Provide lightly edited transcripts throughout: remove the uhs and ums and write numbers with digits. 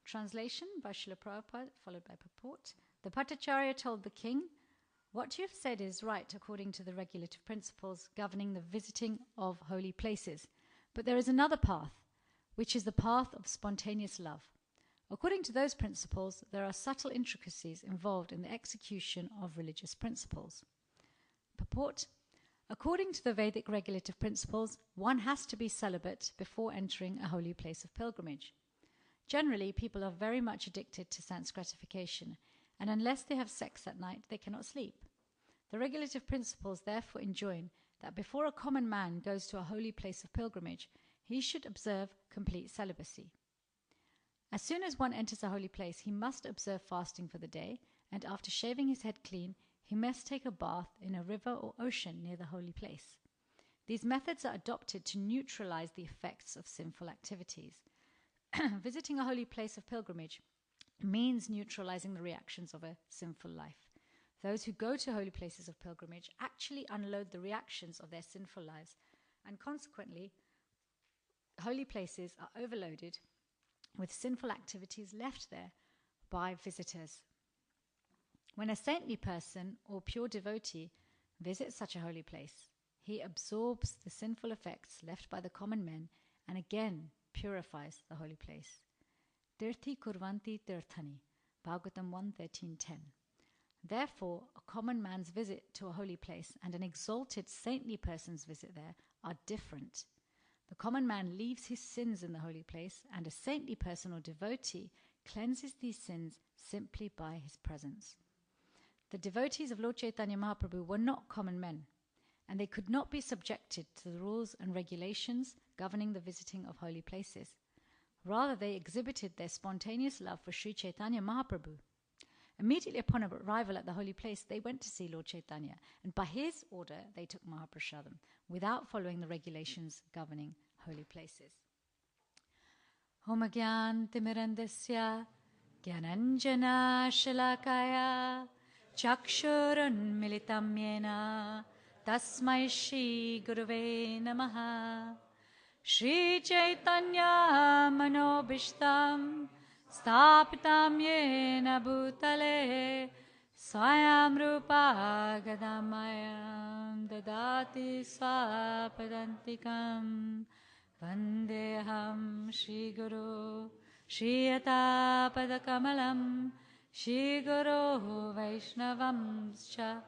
Translation by Srila Prabhupada, followed by purport. The Bhattacharya told the king, "What you have said is right according to the regulative principles governing the visiting of holy places. But there is another path, which is the path of spontaneous love. According to those principles, there are subtle intricacies involved in the execution of religious principles." Purport. According to the Vedic regulative principles, one has to be celibate before entering a holy place of pilgrimage. Generally, people are very much addicted to sense gratification, and unless they have sex at night, they cannot sleep. The regulative principles therefore enjoin that before a common man goes to a holy place of pilgrimage, he should observe complete celibacy. As soon as one enters a holy place, he must observe fasting for the day, and after shaving his head clean, he must take a bath in a river or ocean near the holy place. These methods are adopted to neutralize the effects of sinful activities. Visiting a holy place of pilgrimage means neutralizing the reactions of a sinful life. Those who go to holy places of pilgrimage actually unload the reactions of their sinful lives, and consequently, holy places are overloaded with sinful activities left there by visitors. When a saintly person or pure devotee visits such a holy place, he absorbs the sinful effects left by the common men and again purifies the holy place. Tirthi kurvanti tirthani, Bhagavatam 1.13.10. Therefore, a common man's visit to a holy place and an exalted saintly person's visit there are different. The common man leaves his sins in the holy place, and a saintly person or devotee cleanses these sins simply by his presence. The devotees of Lord Chaitanya Mahaprabhu were not common men, and they could not be subjected to the rules and regulations governing the visiting of holy places. Rather, they exhibited their spontaneous love for Sri Chaitanya Mahaprabhu. Immediately upon arrival at the holy place, they went to see Lord Chaitanya, and by his order they took Mahaprasadam, without following the regulations governing holy places. Om Gyan Timirandasya Gyananjana Shalakaya Chakshurun Militam Yena Tasmai Shri Guruve Namaha. Shri Chaitanya Manobishtam Stapitam Yena Bhutale Swayam Rupa Gadamayam Dadati Swapadantikam Vandeham Shri Guru Shri Yata Padakamalam Shri Guru Vaishnavam Scha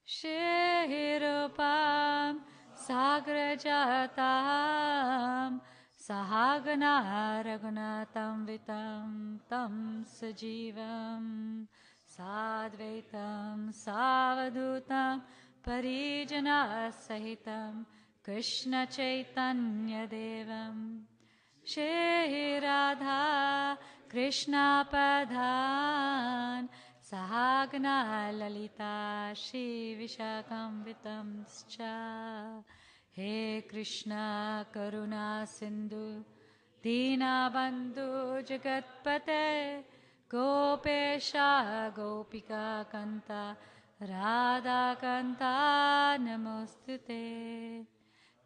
Shri Rupam Sagrajatam Sahagana Raghunatam Vitam Tam Sajivam Sadvaitam Savadutam Parijana Sahitam Krishna Chaitanya Devam Shri Radha Krishna Padhan Sahagana Lalita Shri Vishakam Vitam Scha. He Krishna Karuna Sindhu Dina Bandhu Jagatpate Gopesha Gopika Kanta Radha Kanta Namostute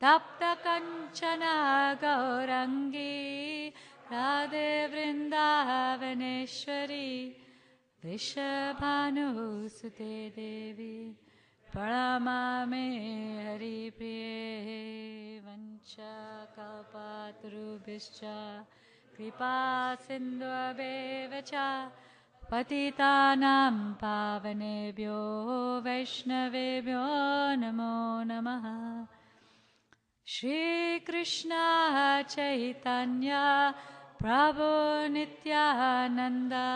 Tapta Kanchana Gaurangi Radhe Vrindavaneshwari Vrishabhanu Sute Devi Paramame Hari Priye Vancha Kalpatarubhischa Kripa Sindhuvacha Patitanam Pavanebhyo Vaishnavebhyo Namo Namaha. Shri Krishna Chaitanya Prabhu Nityananda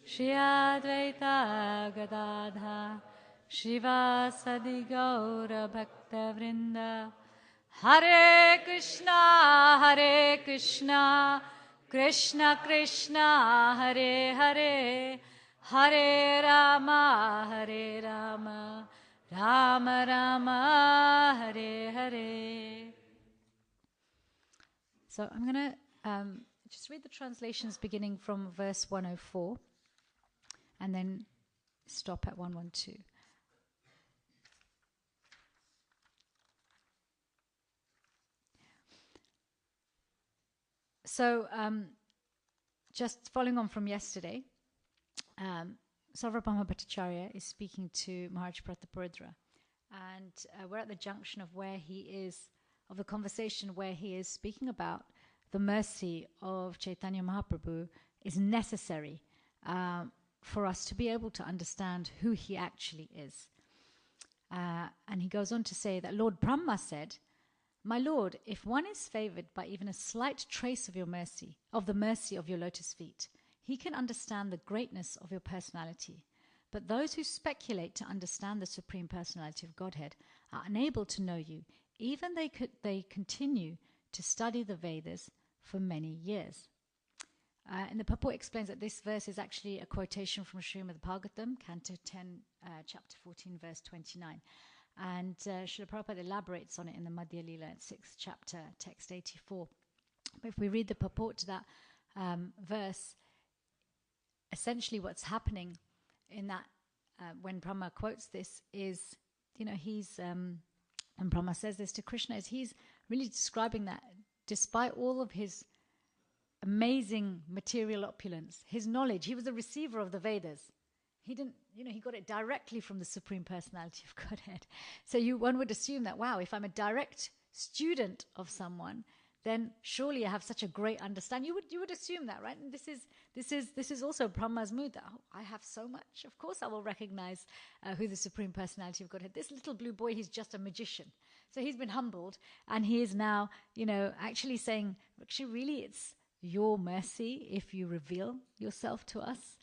Shri Advaita Gadadha Shivasadi Gaura Bhakta Vrinda. Hare Krishna, Krishna Krishna, Hare Hare, Hare Rama, Rama Rama, Hare Hare. So I'm going to just read the translations beginning from verse 104 and then stop at 112. So just following on from yesterday, Sarvabhauma Bhattacharya is speaking to Maharaj Prataparudra, and we're at the junction of where he is, of the conversation where he is speaking about the mercy of Chaitanya Mahaprabhu is necessary for us to be able to understand who he actually is. And he goes on to say that Lord Brahma said, "My Lord, if one is favored by even a slight trace of your mercy, of the mercy of your lotus feet, he can understand the greatness of your personality. But those who speculate to understand the Supreme Personality of Godhead are unable to know you, even they continue to study the Vedas for many years." And the purport explains that this verse is actually a quotation from Srimad Bhagavatam, Canto 10, chapter 14, verse 29. And Srila Prabhupada elaborates on it in the Madhya Lila 6th chapter, text 84. But if we read the purport to that verse, essentially what's happening in that, when Brahma quotes this, is, he's, and Brahma says this to Krishna, is he's really describing that despite all of his amazing material opulence, his knowledge, he was a receiver of the Vedas. He didn't, he got it directly from the Supreme Personality of Godhead. So one would assume that, wow, if I'm a direct student of someone, then surely I have such a great understanding. You would assume that, right? And this is also Brahma's mood, that I have so much. Of course I will recognize who the Supreme Personality of Godhead. This little blue boy, he's just a magician. So he's been humbled, and he is now, actually saying, actually, really, it's your mercy if you reveal yourself to us.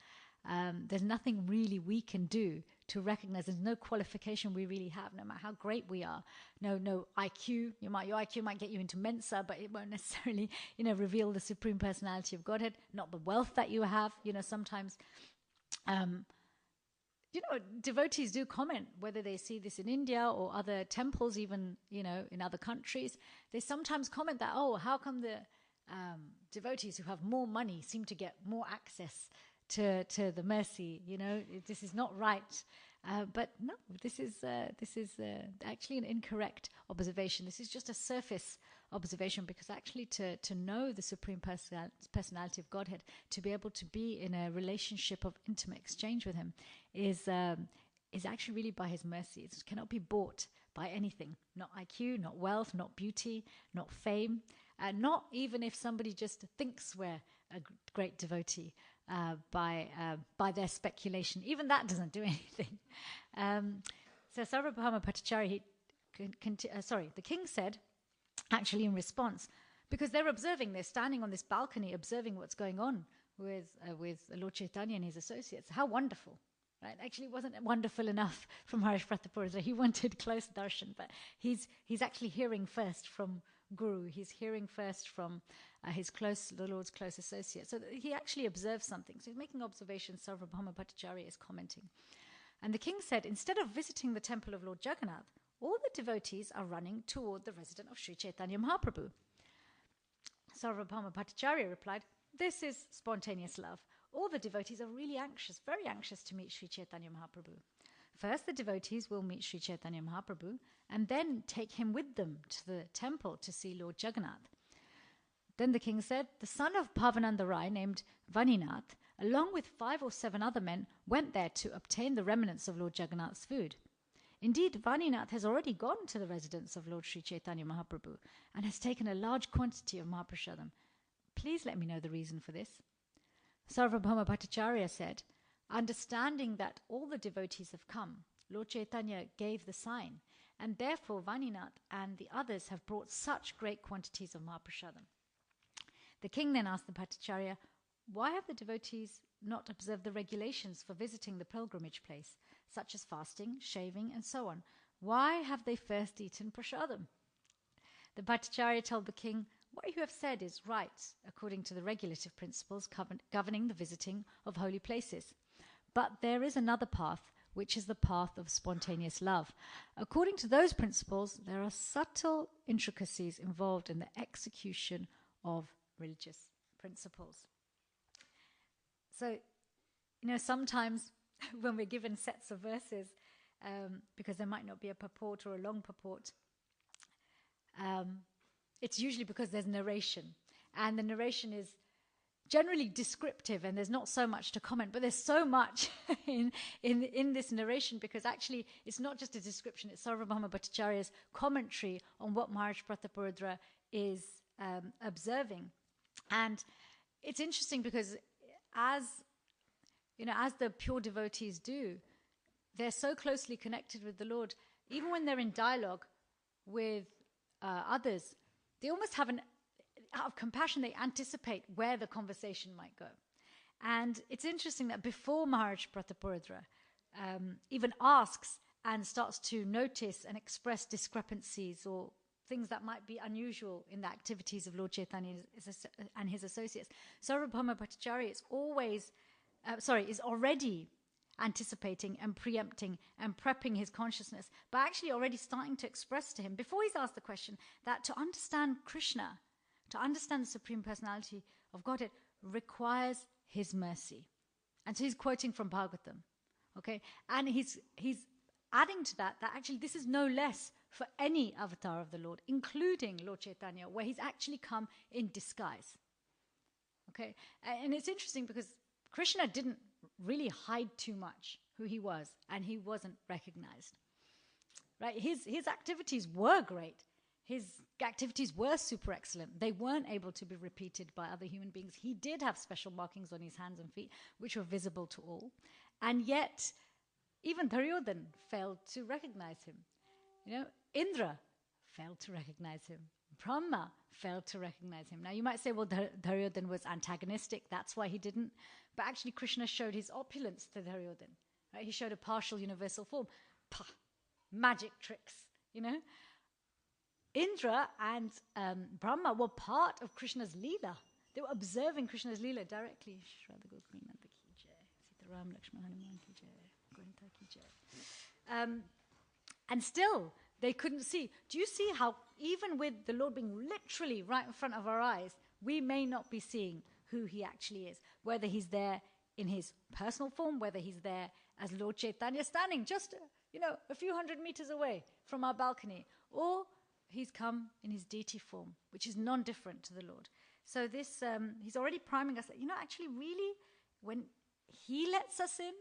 There's nothing really we can do to recognize. There's no qualification we really have, no matter how great we are. No IQ. Your IQ might get you into Mensa, but it won't necessarily, reveal the Supreme Personality of Godhead. Not the wealth that you have. Sometimes, devotees do comment, whether they see this in India or other temples, even, in other countries. They sometimes comment that, how come the devotees who have more money seem to get more access to the mercy? This is not right. But no, this is actually an incorrect observation. This is just a surface observation, because actually to know the Supreme Personality of Godhead, to be able to be in a relationship of intimate exchange with him, is actually really by his mercy. It cannot be bought by anything. Not IQ, not wealth, not beauty, not fame, not even if somebody just thinks we're a great devotee. By their speculation. Even that doesn't do anything. So Sarvabhauma Bhattacharya, the king said, actually in response, because they're observing, they're standing on this balcony observing what's going on with Lord Chaitanya and his associates. How wonderful. Right? Actually, it wasn't wonderful enough from Maharaj Prataparudra. He wanted close darshan, but he's actually hearing first from Guru. He's hearing first from the Lord's close associate. So he actually observes something. So he's making observations. Sarvabhauma Bhattacharya is commenting. And the king said, instead of visiting the temple of Lord Jagannath, all the devotees are running toward the residence of Sri Chaitanya Mahaprabhu. Sarvabhauma Bhattacharya replied, this is spontaneous love. All the devotees are really anxious, very anxious to meet Sri Chaitanya Mahaprabhu. First, the devotees will meet Sri Chaitanya Mahaprabhu and then take him with them to the temple to see Lord Jagannath. Then the king said, the son of Bhavananda Rai, named Vaninath, along with 5 or 7 other men, went there to obtain the remnants of Lord Jagannath's food. Indeed, Vaninath has already gone to the residence of Lord Sri Chaitanya Mahaprabhu and has taken a large quantity of Mahaprasadam. Please let me know the reason for this. Sarvabhauma Bhattacharya said, understanding that all the devotees have come, Lord Chaitanya gave the sign, and therefore Vaninath and the others have brought such great quantities of Mahaprasadam. The king then asked the Bhattacharya, why have the devotees not observed the regulations for visiting the pilgrimage place, such as fasting, shaving, and so on? Why have they first eaten prasadam? The Bhattacharya told the king, what you have said is right, according to the regulative principles governing the visiting of holy places. But there is another path, which is the path of spontaneous love. According to those principles, there are subtle intricacies involved in the execution of religious principles. So, sometimes when we're given sets of verses, because there might not be a purport or a long purport, it's usually because there's narration. And the narration is generally descriptive, and there's not so much to comment, but there's so much in this narration, because actually it's not just a description, it's Sarvabhauma Bhattacharya's commentary on what Maharaj Prataparudra is observing. And it's interesting because as the pure devotees do, they're so closely connected with the Lord, even when they're in dialogue with others, they almost have out of compassion, they anticipate where the conversation might go. And it's interesting that before Maharaj Prataparudra even asks and starts to notice and express discrepancies or things that might be unusual in the activities of Lord Chaitanya and his associates, Sarvabhauma Bhattacharya is already anticipating and preempting and prepping his consciousness, but actually already starting to express to him, before he's asked the question, that to understand Krishna, to understand the Supreme Personality of Godhead, requires his mercy. And so he's quoting from Bhagavatam. Okay? And he's adding to that actually this is no less for any avatar of the Lord, including Lord Chaitanya, where he's actually come in disguise. Okay? And it's interesting because Krishna didn't really hide too much who he was, and he wasn't recognized. Right? His activities were great. His activities were super excellent. They weren't able to be repeated by other human beings. He did have special markings on his hands and feet, which were visible to all. And yet, even Duryodhan failed to recognize him. Indra failed to recognize him. Brahma failed to recognize him. Now, you might say, well, Duryodhan was antagonistic. That's why he didn't. But actually, Krishna showed his opulence to Duryodhan. Right? He showed a partial universal form. Magic tricks, Indra and Brahma were part of Krishna's Leela. They were observing Krishna's Leela directly. And still, they couldn't see. Do you see how, even with the Lord being literally right in front of our eyes, we may not be seeing who he actually is? Whether he's there in his personal form, whether he's there as Lord Chaitanya standing just, a few hundred meters away from our balcony, or he's come in his deity form, which is non-different to the Lord. So this, he's already priming us that, actually really, when he lets us in,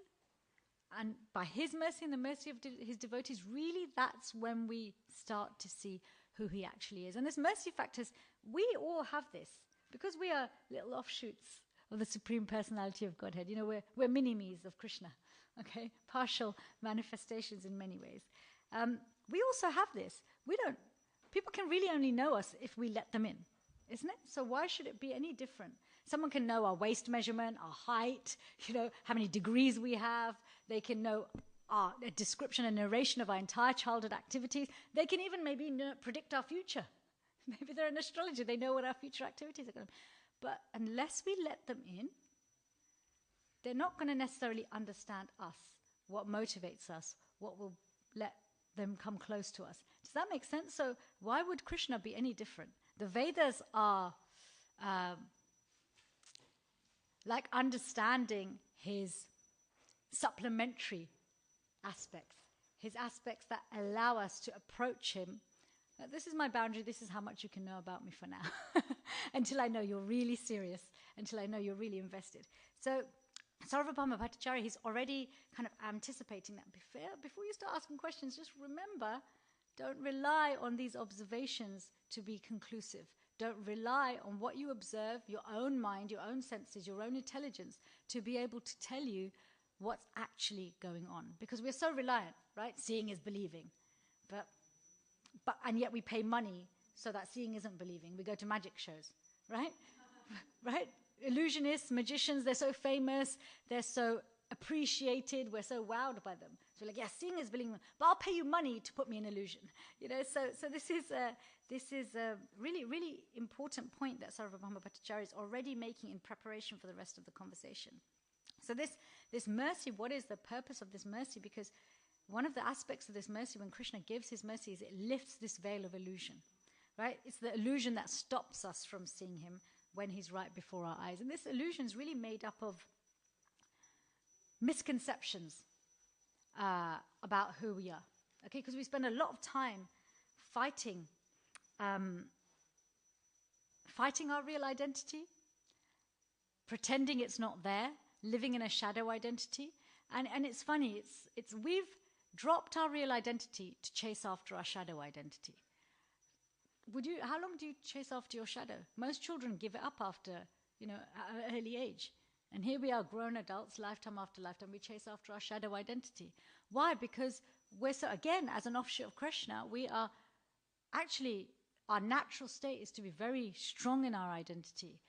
and by his mercy and the mercy of his devotees, really that's when we start to see who he actually is. And this mercy factors, we all have this, because we are little offshoots of the Supreme Personality of Godhead. We're mini-me's of Krishna, okay? Partial manifestations in many ways. We also have this. People can really only know us if we let them in, isn't it? So why should it be any different? Someone can know our waist measurement, our height, how many degrees we have. They can know a description and narration of our entire childhood activities. They can even maybe predict our future. Maybe they're an astrologer. They know what our future activities are going to be. But unless we let them in, they're not going to necessarily understand us, what motivates us, what will let them come close to us. Does that make sense? So why would Krishna be any different? The Vedas are like understanding his supplementary aspects, his aspects that allow us to approach him. This is my boundary, this is how much you can know about me for now, until I know you're really serious, until I know you're really invested. So Sarvabhauma Bhattacharya, he's already kind of anticipating that. Before you start asking questions, just remember, don't rely on these observations to be conclusive. Don't rely on what you observe, your own mind, your own senses, your own intelligence, to be able to tell you what's actually going on. Because we're so reliant, right? Seeing is believing. And yet we pay money so that seeing isn't believing. We go to magic shows, right? Right? Illusionists, magicians, they're so famous, they're so appreciated, we're so wowed by them. So we're like, yeah, seeing is believing, but I'll pay you money to put me in illusion. So this is a really, really important point that Sarvabhauma Bhattacharya is already making in preparation for the rest of the conversation. So this mercy, what is the purpose of this mercy? Because one of the aspects of this mercy, when Krishna gives his mercy, is it lifts this veil of illusion, right? It's the illusion that stops us from seeing him when he's right before our eyes. And this illusion is really made up of misconceptions about who we are, okay? Because we spend a lot of time fighting our real identity, pretending it's not there, living in a shadow identity. And it's funny, we've dropped our real identity to chase after our shadow identity. How long do you chase after your shadow? Most children give it up after, at an early age. And here we are, grown adults, lifetime after lifetime, we chase after our shadow identity. Why? Because again, as an offshoot of Krishna, we are actually, our natural state is to be very strong in our identity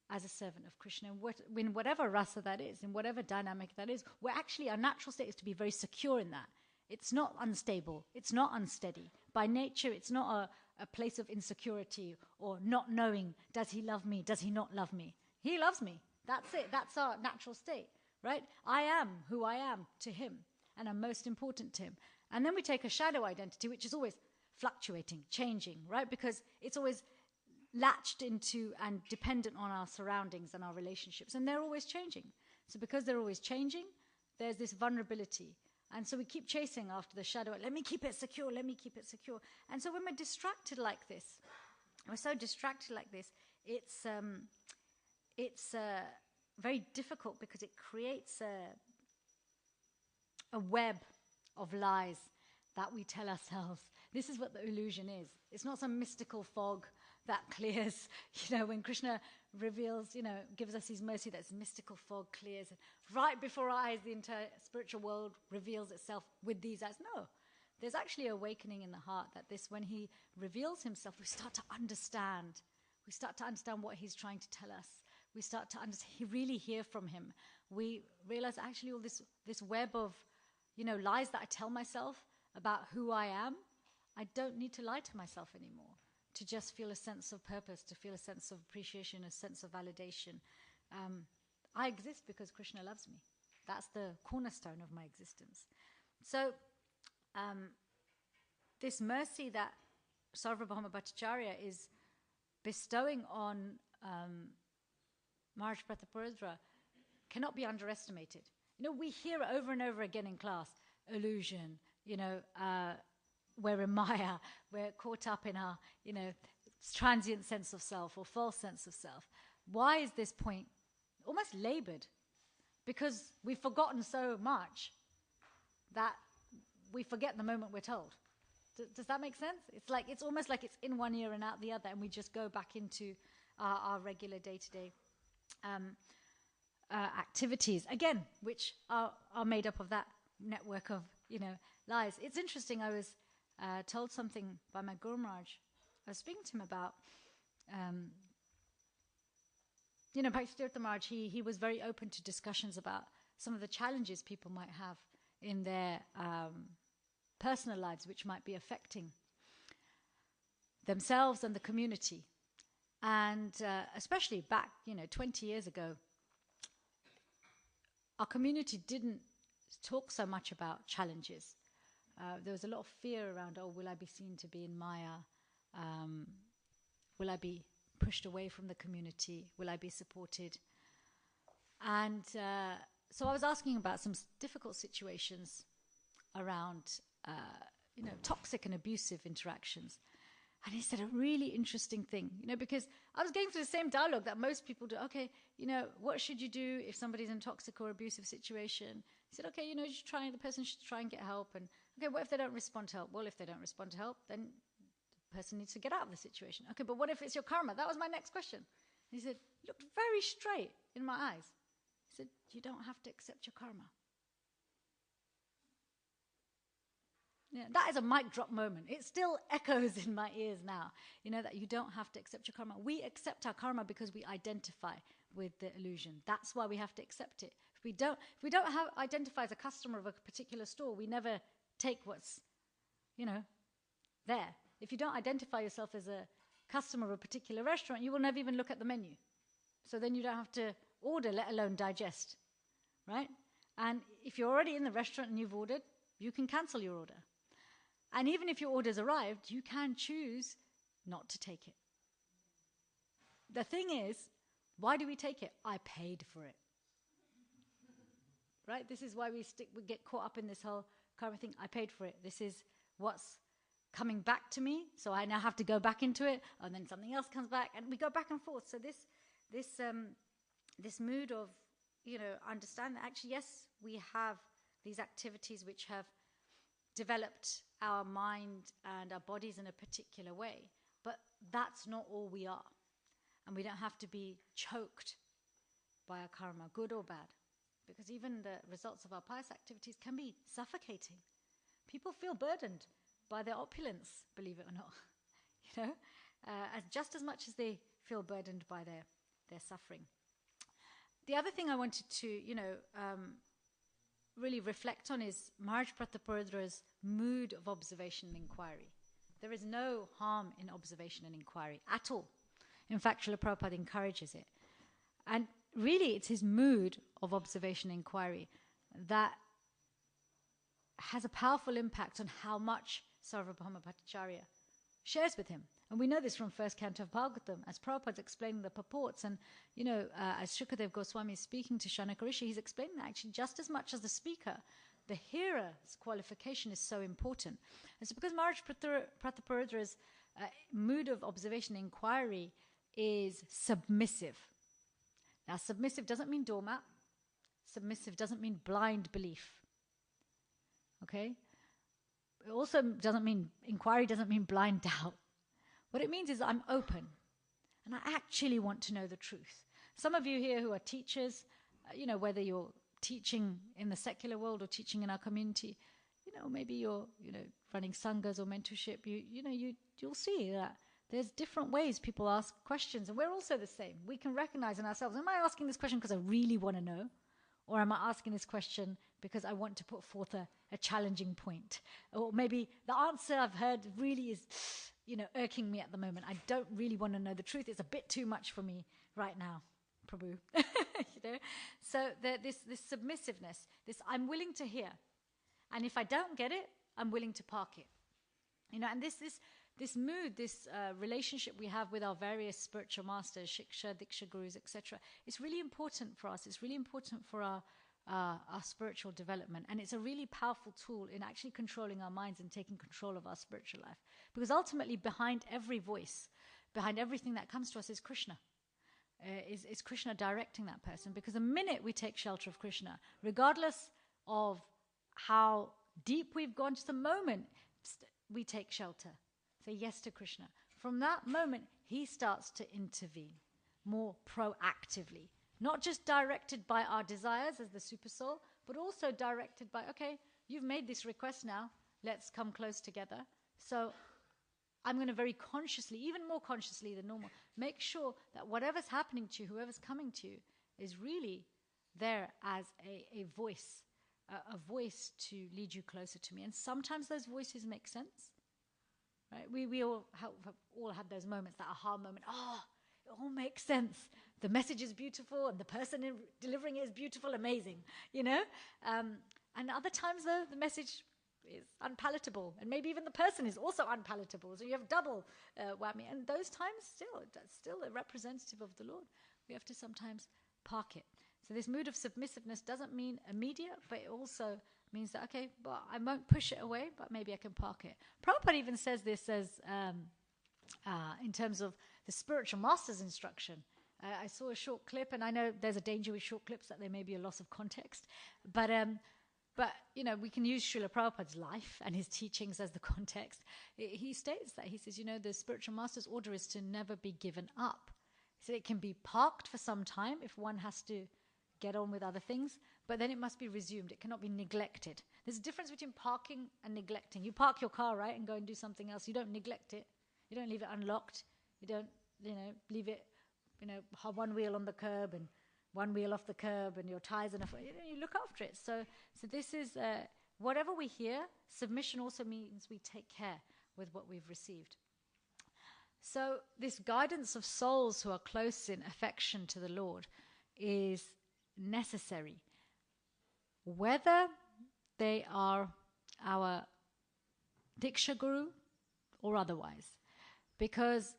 as a servant of Krishna, in whatever rasa that is, in whatever dynamic that is. Our natural state is to be very secure in that. It's not unstable. It's not unsteady. By nature, it's not a place of insecurity or not knowing, does he love me? Does he not love me? He loves me. That's it. That's our natural state, right? I am who I am to him, and I'm most important to him. And then we take a shadow identity, which is always fluctuating, changing, right? Because it's always latched into and dependent on our surroundings and our relationships, and they're always changing. So because they're always changing, there's this vulnerability. And so we keep chasing after the shadow. Let me keep it secure. Let me keep it secure. And so when we're distracted like this, it's very difficult because it creates a web of lies that we tell ourselves. This is what the illusion is. It's not some mystical fog that clears, when Krishna reveals, gives us his mercy, that mystical fog clears. And right before our eyes, the entire spiritual world reveals itself with these eyes. No, there's actually awakening in the heart that when he reveals himself, we start to understand. We start to understand what he's trying to tell us. We start to really hear from him. We realize actually all this web of, lies that I tell myself about who I am, I don't need to lie to myself anymore to just feel a sense of purpose, to feel a sense of appreciation, a sense of validation. I exist because Krishna loves me. That's the cornerstone of my existence. So this mercy that Sarvabhauma Bhattacharya is bestowing on Maharaj Prataparudra cannot be underestimated. We hear over and over again in class, illusion, we're in Maya, we're caught up in our, transient sense of self or false sense of self. Why is this point almost labored? Because we've forgotten so much that we forget the moment we're told. Does that make sense? It's almost like it's in one ear and out the other, and we just go back into our regular day-to-day activities, again, which are made up of that network of, lies. It's interesting, I was told something by my Guru Maharaj. I was speaking to him about, Bhakti Maharaj, he was very open to discussions about some of the challenges people might have in their personal lives, which might be affecting themselves and the community. And especially back, 20 years ago, our community didn't talk so much about challenges. There was a lot of fear around, will I be seen to be in Maya? Will I be pushed away from the community? Will I be supported? And so I was asking about some difficult situations around, toxic and abusive interactions. And he said a really interesting thing, because I was going through the same dialogue that most people do. Okay, what should you do if somebody's in a toxic or abusive situation? He said, okay, the person should try and get help. And okay, what if they don't respond to help? Well, if they don't respond to help, then the person needs to get out of the situation. Okay, but what if it's your karma? That was my next question. He said, looked very straight in my eyes. He said, you don't have to accept your karma. Yeah, that is a mic drop moment. It still echoes in my ears now, that you don't have to accept your karma. We accept our karma because we identify with the illusion. That's why we have to accept it. If we don't identify as a customer of a particular store, we never take what's, there. If you don't identify yourself as a customer of a particular restaurant, you will never even look at the menu. So then you don't have to order, let alone digest, right? And if you're already in the restaurant and you've ordered, you can cancel your order. And even if your order's arrived, you can choose not to take it. The thing is, why do we take it? I paid for it. Right? This is why we get caught up in this whole karma thing. I paid for it. This is what's coming back to me, so I now have to go back into it, and then something else comes back, and we go back and forth. So this this mood of, understand that actually, yes, we have these activities which have developed our mind and our bodies in a particular way, but that's not all we are. And we don't have to be choked by our karma, good or bad, because even the results of our pious activities can be suffocating. People feel burdened by their opulence, believe it or not, just as much as they feel burdened by their suffering. The other thing I wanted to, really reflect on is Maharaj Prataparudra's mood of observation and inquiry. There is no harm in observation and inquiry at all. In fact, Srila Prabhupada encourages it. And really, it's his mood of observation and inquiry that has a powerful impact on how much Sarvabhauma Bhattacharya shares with him. And we know this from first canto of Bhagavatam, as Prabhupada's explaining the purports. And, as Shukadev Goswami is speaking to Shanaka Rishi, he's explaining that actually just as much as the speaker, the hearer's qualification is so important. And so because Maharaj Prataparudra's mood of observation and inquiry is submissive. Now, submissive doesn't mean doormat. Submissive doesn't mean blind belief. Okay? It also doesn't mean, inquiry doesn't mean blind doubt. What it means is I'm open and I actually want to know the truth. Some of you here who are teachers, whether you're teaching in the secular world or teaching in our community, maybe you're, running sanghas or mentorship, you'll see that there's different ways people ask questions, and we're also the same. We can recognize in ourselves, am I asking this question because I really want to know? Or am I asking this question because I want to put forth a challenging point? Or maybe the answer I've heard really is, irking me at the moment. I don't really want to know the truth. It's a bit too much for me right now, Prabhu. So this submissiveness, this I'm willing to hear. And if I don't get it, I'm willing to park it. And this mood, this relationship we have with our various spiritual masters, Shiksha, Diksha Gurus, etc., it's really important for us. It's really important for our spiritual development. And it's a really powerful tool in actually controlling our minds and taking control of our spiritual life. Because ultimately, behind every voice, behind everything that comes to us is Krishna. Is Krishna directing that person? Because the minute we take shelter of Krishna, regardless of how deep we've gone, just the moment we take shelter, say yes to Krishna, from that moment, he starts to intervene more proactively. Not just directed by our desires as the supersoul, but also directed by, okay, you've made this request now, let's come close together. So I'm going to very consciously, even more consciously than normal, make sure that whatever's happening to you, whoever's coming to you, is really there as a voice, a voice to lead you closer to me. And sometimes those voices make sense. Right? We all have those moments, that aha moment. It all makes sense. The message is beautiful, and the person delivering it is beautiful, amazing. And other times, though, the message is unpalatable, and maybe even the person is also unpalatable. So you have double whammy. And those times, that's still a representative of the Lord. We have to sometimes park it. So this mood of submissiveness doesn't mean immediate, but it also means that, okay, but I won't push it away, but maybe I can park it. Prabhupada even says this as in terms of the spiritual master's instruction. I saw a short clip, and I know there's a danger with short clips that there may be a loss of context, but we can use Srila Prabhupada's life and his teachings as the context. He states that, he says, the spiritual master's order is to never be given up. So it can be parked for some time if one has to get on with other things, but then it must be resumed. It cannot be neglected. There's a difference between parking and neglecting. You park your car, right, and go and do something else. You don't neglect it. You don't leave it unlocked. You don't, leave it, one wheel on the curb and one wheel off the curb and your tires and you look after it. So this is, whatever we hear, submission also means we take care with what we've received. So this guidance of souls who are close in affection to the Lord is necessary, whether they are our Diksha Guru or otherwise. Because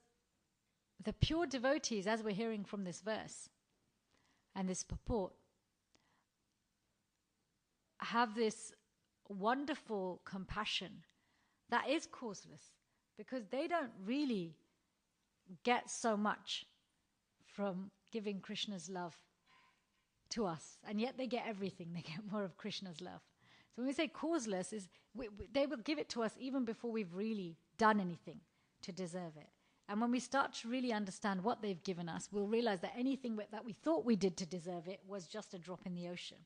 the pure devotees, as we're hearing from this verse and this purport, have this wonderful compassion that is causeless, because they don't really get so much from giving Krishna's love to us, and yet they get everything. They get more of Krishna's love. So when we say causeless, is they will give it to us even before we've really done anything to deserve it. And when we start to really understand what they've given us, we'll realize that anything that we thought we did to deserve it was just a drop in the ocean.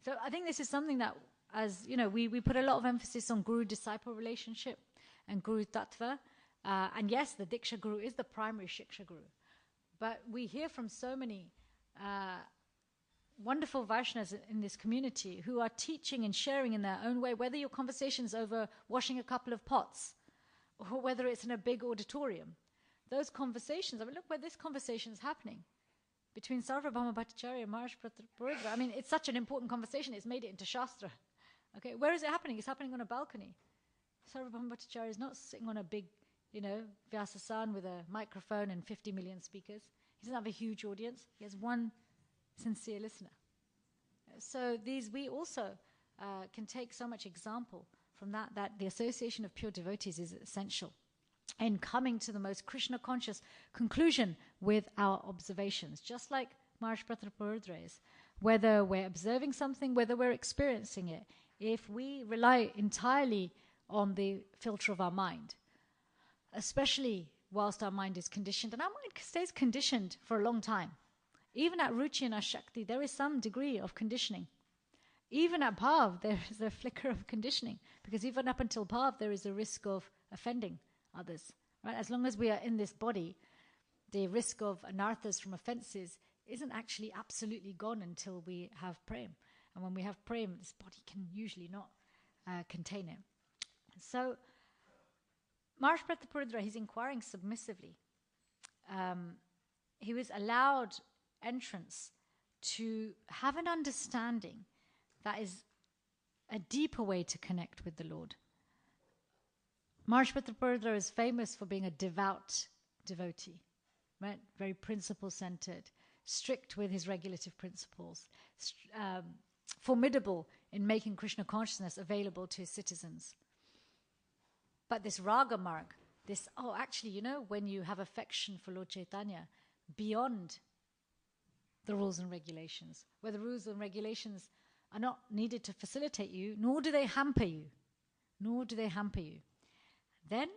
So I think this is something that, as you know, we put a lot of emphasis on guru-disciple relationship and guru tattva. And yes, the Diksha Guru is the primary Shiksha Guru. But we hear from so many wonderful Vaishnavas in this community who are teaching and sharing in their own way, whether your conversation's over washing a couple of pots or whether it's in a big auditorium. Those conversations, I mean, look where this conversation is happening between Sarvabhauma Bhattacharya and Maharaj Pratapurudra. I mean, it's such an important conversation, it's made it into Shastra. Okay, where is it happening? It's happening on a balcony. Sarvabhauma Bhattacharya is not sitting on a big, Vyasasan with a microphone and 50 million speakers. He doesn't have a huge audience. He has one sincere listener. So we also can take so much example from that the association of pure devotees is essential in coming to the most Krishna conscious conclusion with our observations, just like Maharaj Pratapurudra is. Whether we're observing something, whether we're experiencing it, if we rely entirely on the filter of our mind, especially whilst our mind is conditioned, and our mind stays conditioned for a long time. Even at Ruchi and Ashakti, there is some degree of conditioning. Even at Bhav, there is a flicker of conditioning, because even up until Bhav, there is a risk of offending others. Right? As long as we are in this body, the risk of anarthas from offenses isn't actually absolutely gone until we have prem. And when we have prem, this body can usually not contain it. So, Maharaj Pratapurudra, he's inquiring submissively. He was allowed entrance to have an understanding that is a deeper way to connect with the Lord. Maharaj Pratapurudra is famous for being a devout devotee, right? Very principle-centered, strict with his regulative principles, formidable in making Krishna consciousness available to his citizens. But this raga marg, when you have affection for Lord Chaitanya, beyond the rules and regulations, where the rules and regulations are not needed to facilitate you, nor do they hamper you, then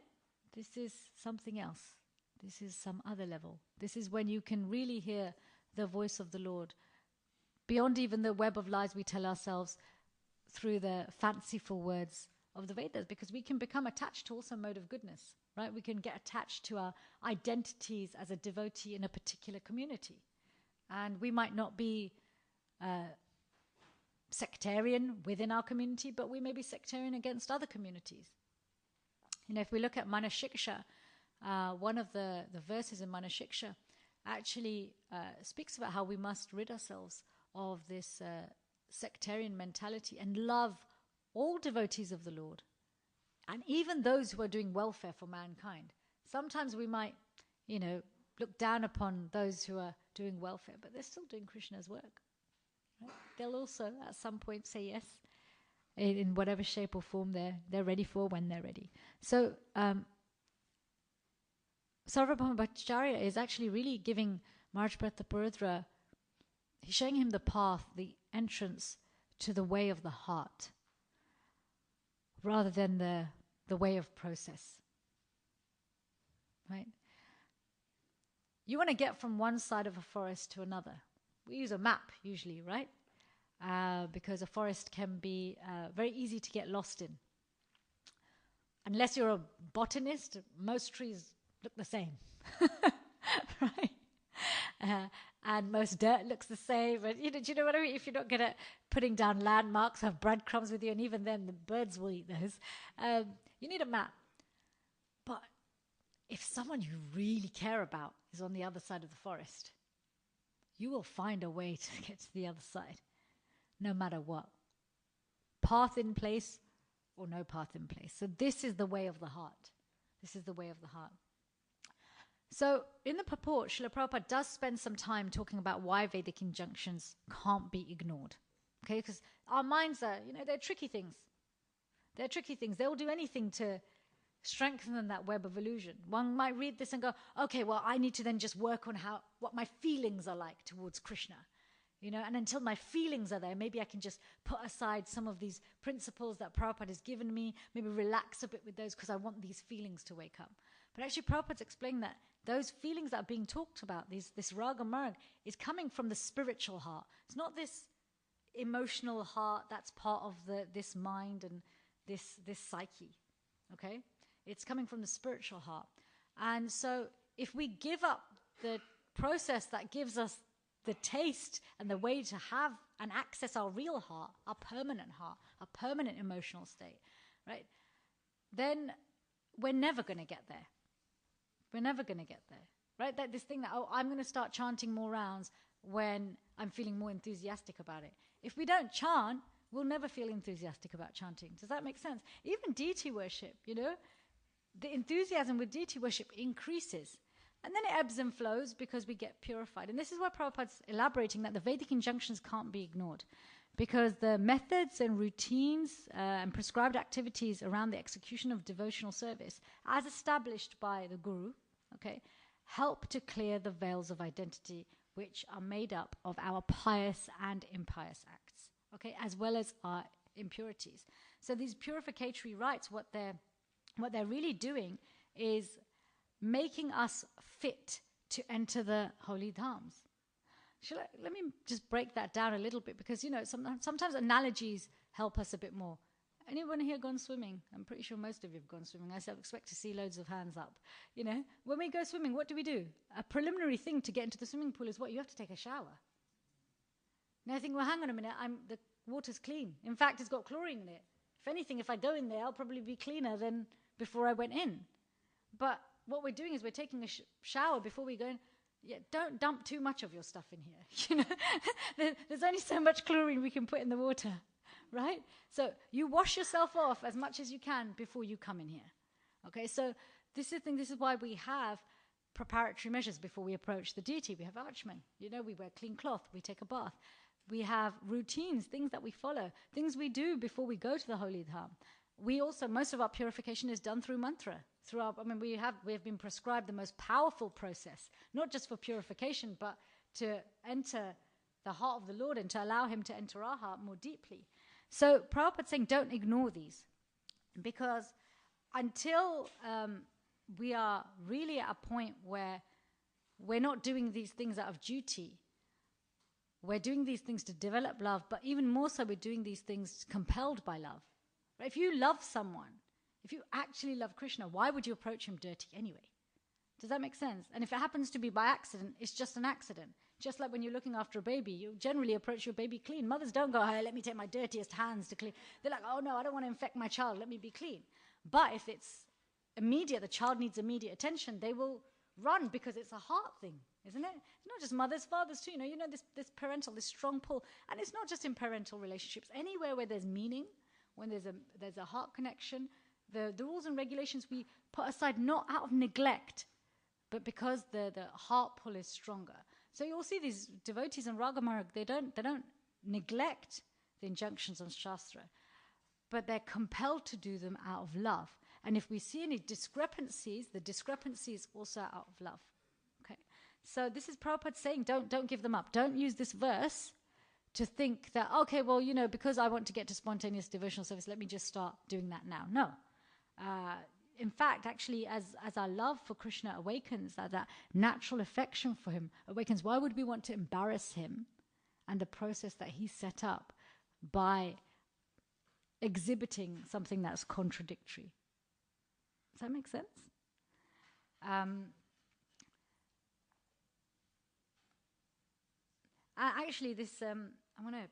this is something else. This is some other level. This is when you can really hear the voice of the Lord, beyond even the web of lies we tell ourselves through the fanciful words of the Vedas, because we can become attached to also mode of goodness, right? We can get attached to our identities as a devotee in a particular community. And we might not be sectarian within our community, but we may be sectarian against other communities. If we look at Manashiksha, one of the verses in Manashiksha actually speaks about how we must rid ourselves of this sectarian mentality and love all devotees of the Lord, and even those who are doing welfare for mankind. Sometimes we might, look down upon those who are doing welfare, but they're still doing Krishna's work. Right? They'll also, at some point, say yes, in whatever shape or form they're ready for when they're ready. So, Sarvabhauma Bhattacharya is actually really giving Maharaj Pratapurudra, he's showing him the path, the entrance to the way of the heart, rather than the way of process. Right? You want to get from one side of a forest to another. We use a map usually, right? Because a forest can be very easy to get lost in. Unless you're a botanist, most trees look the same, right? And most dirt looks the same. But do you know what I mean? If you're not good at putting down landmarks, have breadcrumbs with you, and even then the birds will eat those. You need a map. But if someone you really care about is on the other side of the forest, you will find a way to get to the other side, no matter what. Path in place or no path in place. So this is the way of the heart. This is the way of the heart. So in the purport, Srila Prabhupada does spend some time talking about why Vedic injunctions can't be ignored. Okay, because our minds are, they're tricky things. They're tricky things. They'll do anything to strengthen that web of illusion. One might read this and go, okay, well, I need to then just work on what my feelings are like towards Krishna. and until my feelings are there, maybe I can just put aside some of these principles that Prabhupada has given me, maybe relax a bit with those because I want these feelings to wake up. But actually, Prabhupada's explaining that those feelings that are being talked about, this raga marg, is coming from the spiritual heart. It's not this emotional heart that's part of this mind and this psyche, okay? It's coming from the spiritual heart. And so if we give up the process that gives us the taste and the way to have and access our real heart, our permanent emotional state, right? Then we're never going to get there. We're never going to get there, right? That this thing that, I'm going to start chanting more rounds when I'm feeling more enthusiastic about it. If we don't chant, we'll never feel enthusiastic about chanting. Does that make sense? Even deity worship, the enthusiasm with deity worship increases. And then it ebbs and flows because we get purified. And this is why Prabhupada's elaborating that the Vedic injunctions can't be ignored, because the methods and routines and prescribed activities around the execution of devotional service, as established by the Guru, okay, help to clear the veils of identity which are made up of our pious and impious acts, okay, as well as our impurities. So these purificatory rites, what they're really doing is making us fit to enter the holy dhams. Let me just break that down a little bit, because sometimes analogies help us a bit more. Anyone here gone swimming? I'm pretty sure most of you have gone swimming. I expect to see loads of hands up. When we go swimming, what do? A preliminary thing to get into the swimming pool is what? You have to take a shower. Now I think, well, hang on a minute, the water's clean. In fact, it's got chlorine in it. If anything, if I go in there, I'll probably be cleaner than before I went in. But what we're doing is we're taking a shower before we go in. Yeah, don't dump too much of your stuff in here. There's only so much chlorine we can put in the water, right? So you wash yourself off as much as you can before you come in here. Okay, so this is why we have preparatory measures before we approach the deity. We have archmen. We wear clean cloth. We take a bath. We have routines, things that we follow, things we do before we go to the holy dham. We also, most of our purification is done through mantra. We have been prescribed the most powerful process, not just for purification, but to enter the heart of the Lord and to allow him to enter our heart more deeply. So Prabhupada's saying don't ignore these, because until we are really at a point where we're not doing these things out of duty, we're doing these things to develop love, but even more so we're doing these things compelled by love. Right? If you love someone, if you actually love Krishna, why would you approach him dirty anyway? Does that make sense? And if it happens to be by accident, it's just an accident. Just like when you're looking after a baby, you generally approach your baby clean. Mothers don't go, hey, let me take my dirtiest hands to clean. They're like, oh no, I don't want to infect my child, let me be clean. But if it's immediate, the child needs immediate attention, they will run because it's a heart thing, isn't it? It's not just mothers, fathers too. This parental, this strong pull. And it's not just in parental relationships. Anywhere where there's meaning, when there's a heart connection, the rules and regulations we put aside not out of neglect, but because the heart pull is stronger. So you'll see these devotees in Raga Marg, they don't neglect the injunctions of Shastra, but they're compelled to do them out of love. And if we see any discrepancies, the discrepancy is also out of love. Okay, so this is Prabhupada saying, don't give them up. Don't use this verse to think that, okay, well, because I want to get to spontaneous devotional service, let me just start doing that now. No. In fact, actually, as our love for Krishna awakens, that natural affection for him awakens, why would we want to embarrass him and the process that he set up by exhibiting something that's contradictory? Does that make sense? Actually, I want to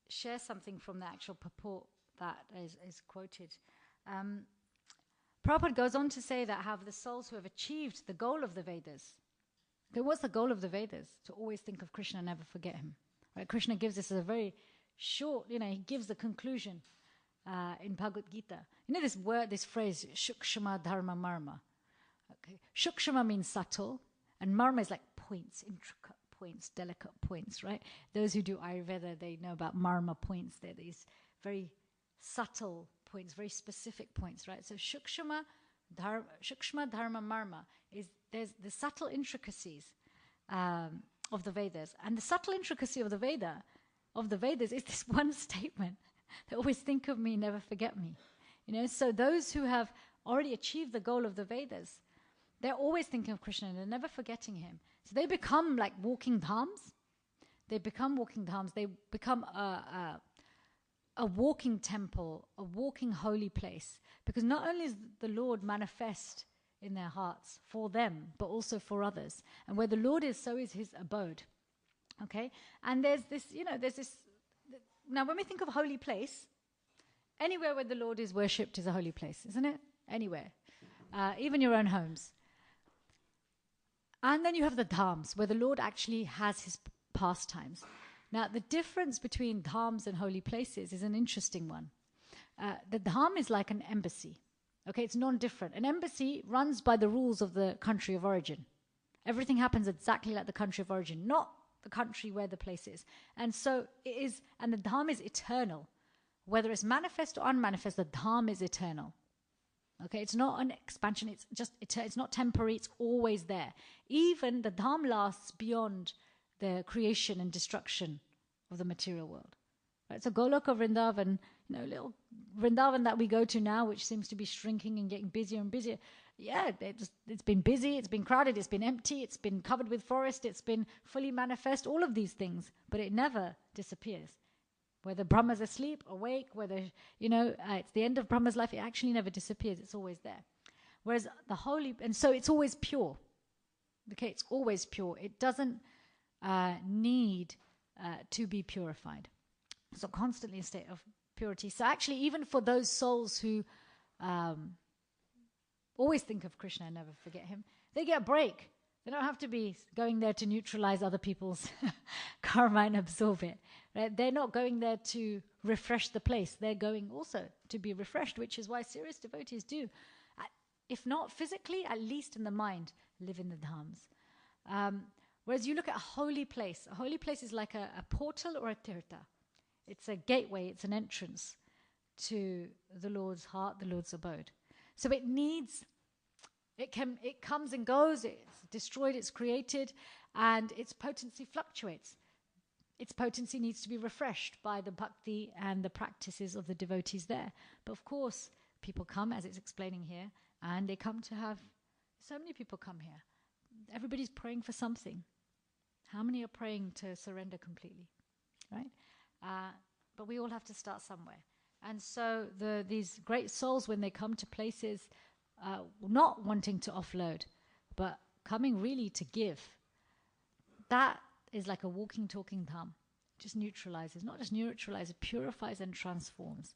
share something from the actual purport that is quoted. Prabhupada goes on to say that how the souls who have achieved the goal of the Vedas, okay, what's the goal of the Vedas? To always think of Krishna and never forget him. Right? Krishna gives us a very short, he gives the conclusion in Bhagavad Gita. This phrase, shukshma dharma marma. Okay. Shukshma means subtle, and marma is like points, intricate points, delicate points, right? Those who do Ayurveda, they know about marma points. They're these very subtle points, very specific points, right? So shukshma dharma marma is there's the subtle intricacies of the Vedas. And the subtle intricacy of the Vedas is this one statement that always think of me, never forget me. So those who have already achieved the goal of the Vedas, they're always thinking of Krishna and they're never forgetting him. So they become like walking dhams. They become a walking temple, a walking holy place. Because not only is the Lord manifest in their hearts for them, but also for others. And where the Lord is, so is his abode. Okay? And there's this. Now when we think of holy place, anywhere where the Lord is worshipped is a holy place, isn't it? Anywhere. Even your own homes. And then you have the dhams, where the Lord actually has his pastimes. Now, the difference between dhams and holy places is an interesting one. The dham is like an embassy. Okay, it's non-different. An embassy runs by the rules of the country of origin. Everything happens exactly like the country of origin, not the country where the place is. And so it is, and the dham is eternal. Whether it's manifest or unmanifest, the dham is eternal. Okay, it's not an expansion, it's not temporary, it's always there. Even the dham lasts beyond the creation and destruction of the material world. Right? So Goloka Vrindavan, little Vrindavan that we go to now, which seems to be shrinking and getting busier and busier. Yeah, it's been busy, it's been crowded, it's been empty, it's been covered with forest, it's been fully manifest, all of these things, but it never disappears. Whether Brahma's asleep, awake, whether, it's the end of Brahma's life, it actually never disappears. It's always there. Whereas the holy, and so it's always pure. Okay, it's always pure. It doesn't need to be purified. So constantly a state of purity. So actually, even for those souls who always think of Krishna and never forget him, they get a break. They don't have to be going there to neutralize other people's karma and absorb it. Right? They're not going there to refresh the place. They're going also to be refreshed, which is why serious devotees do. If not physically, at least in the mind, live in the dhams. Whereas you look at a holy place is like a portal or a tirtha. It's a gateway, it's an entrance to the Lord's heart, the Lord's abode. So it comes and goes, it's destroyed, it's created, and its potency fluctuates. Its potency needs to be refreshed by the bhakti and the practices of the devotees there. But of course, people come, as it's explaining here, and they come to have, so many people come here. Everybody's praying for something. How many are praying to surrender completely? Right? But we all have to start somewhere. And so these great souls, when they come to places, not wanting to offload, but coming really to give, that is like a walking, talking dham. Just neutralizes, not just neutralizes, purifies and transforms.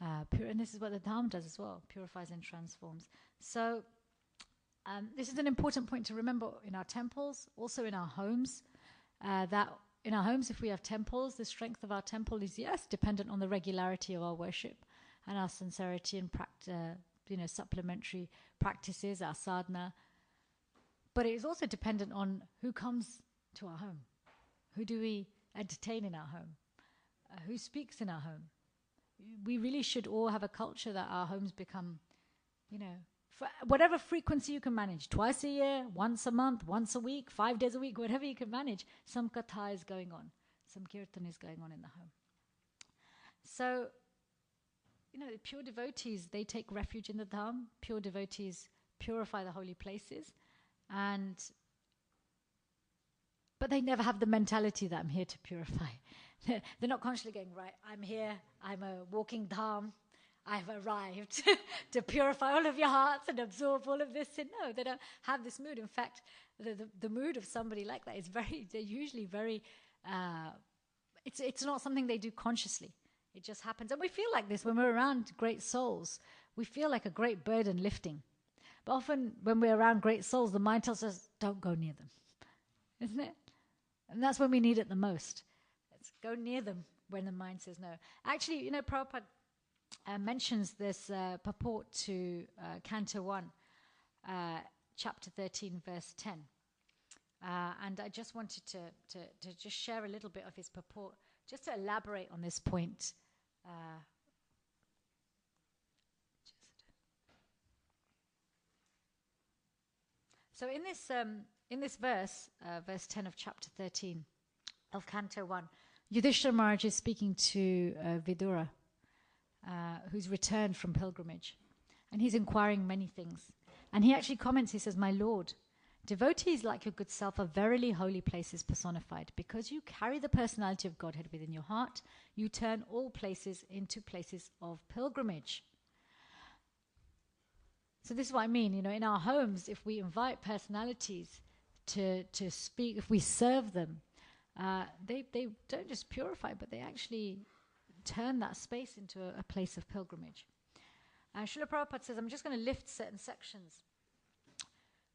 And this is what the dham does as well, purifies and transforms. So this is an important point to remember in our temples, also in our homes, that in our homes, if we have temples, the strength of our temple is, yes, dependent on the regularity of our worship and our sincerity and supplementary practices, our sadhana. But it is also dependent on who comes to our home. Who do we entertain in our home? Who speaks in our home? We really should all have a culture that our homes become, for whatever frequency you can manage, twice a year, once a month, once a week, 5 days a week, whatever you can manage, some katha is going on, some kirtan is going on in the home. So, the pure devotees, they take refuge in the dham. Pure devotees purify the holy places, but they never have the mentality that I'm here to purify. They're not consciously going, right, I'm here, I'm a walking dham, I've arrived to purify all of your hearts and absorb all of this sin. No, they don't have this mood. In fact, the mood of somebody like that is they're usually very, it's not something they do consciously. It just happens. And we feel like this when we're around great souls. We feel like a great burden lifting. But often when we're around great souls, the mind tells us, don't go near them. Isn't it? And that's when we need it the most. Let's go near them when the mind says no. Actually, Prabhupada mentions this purport to Canto 1, chapter 13, verse 10. And I just wanted to just share a little bit of his purport, just to elaborate on this point. So in this in this verse, verse 10 of chapter 13 of Canto 1, Yudhishthira Maharaj is speaking to Vidura, who's returned from pilgrimage. And he's inquiring many things. And he actually comments, he says, "My Lord, devotees like your good self are verily holy places personified. Because you carry the personality of Godhead within your heart, you turn all places into places of pilgrimage." So this is what I mean, in our homes, if we invite personalities to speak, if we serve them, they don't just purify, but they actually turn that space into a place of pilgrimage. Srila Prabhupada says, I'm just going to lift certain sections.